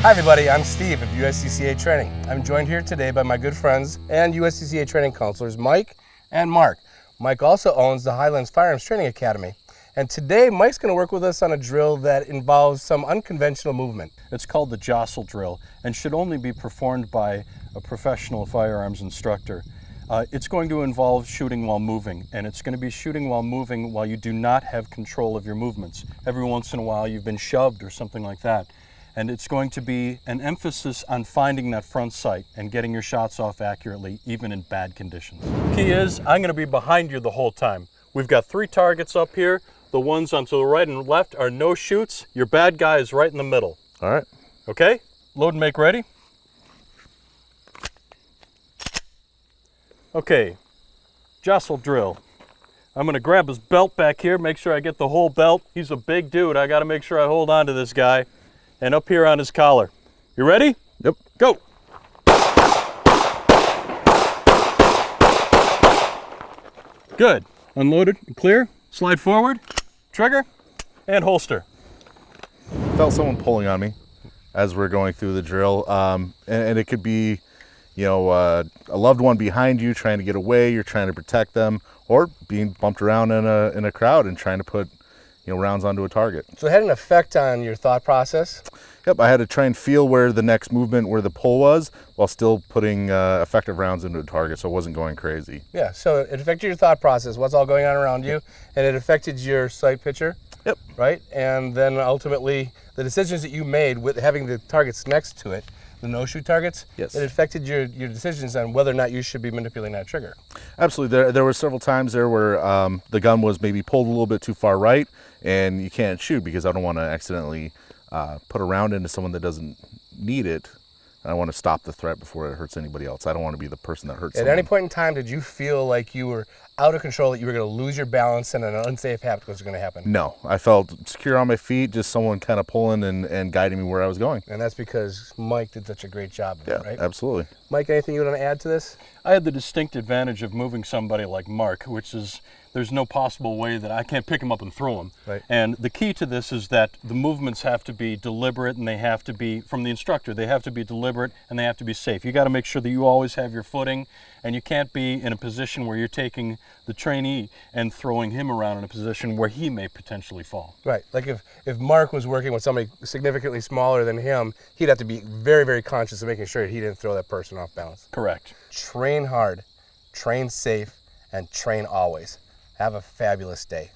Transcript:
Hi everybody, I'm Steve of USCCA-Training. I'm joined here today by my good friends and USCCA training counselors, Mike and Mark. Mike also owns the Highlands Firearms Training Academy. And today, Mike's going to work with us on a drill that involves some unconventional movement. It's called the Jostle drill and should only be performed by a professional firearms instructor. It's going to involve shooting while moving, and it's going to be shooting while moving while you do not have control of your movements. Every once in a while you've been shoved or something like that. And it's going to be an emphasis on finding that front sight and getting your shots off accurately, even in bad conditions. Key is, I'm going to be behind you the whole time. We've got 3 targets up here. The ones on to the right and left are no shoots. Your bad guy is right in the middle. All right. Okay? Load and make ready. Okay, Jostle drill. I'm going to grab his belt back here, make sure I get the whole belt. He's a big dude. I got to make sure I hold on to this guy. And up here on his collar. You ready? Yep. Go. Good. Unloaded and clear. Slide forward, trigger, and holster. Felt someone pulling on me as we're going through the drill. And it could be, you know, a loved one behind you trying to get away, you're trying to protect them, or being bumped around in a crowd and trying to put, you know, rounds onto a target. So it had an effect on your thought process? Yep, I had to try and feel where the next movement, where the pull was, while still putting effective rounds into a target, so it wasn't going crazy. Yeah, so it affected your thought process, what's all going on around you, and it affected your sight picture? Yep. Right? And then ultimately, the decisions that you made with having the targets next to it, the no-shoot targets, yes, it affected your decisions on whether or not you should be manipulating that trigger. Absolutely. There were several times there where the gun was maybe pulled a little bit too far right, and you can't shoot because I don't want to accidentally put a round into someone that doesn't need it. I want to stop the threat before it hurts anybody else. I don't want to be the person that hurts someone. At any point in time, did you feel like you were out of control, that you were going to lose your balance and an unsafe habit was going to happen? No, I felt secure on my feet, just someone kind of pulling and guiding me where I was going. And that's because Mike did such a great job of it, right? Absolutely. Mike, anything you want to add to this? I had the distinct advantage of moving somebody like Mark, which is there's no possible way that I can't pick him up and throw him. Right. And the key to this is that the movements have to be deliberate, and they have to be, from the instructor, they have to be deliberate and they have to be safe. You got to make sure that you always have your footing, and you can't be in a position where you're taking the trainee and throwing him around in a position where he may potentially fall. Right. Like if Mark was working with somebody significantly smaller than him, he'd have to be very, very conscious of making sure he didn't throw that person off balance. Correct. Train hard, train safe, and train always. Have a fabulous day.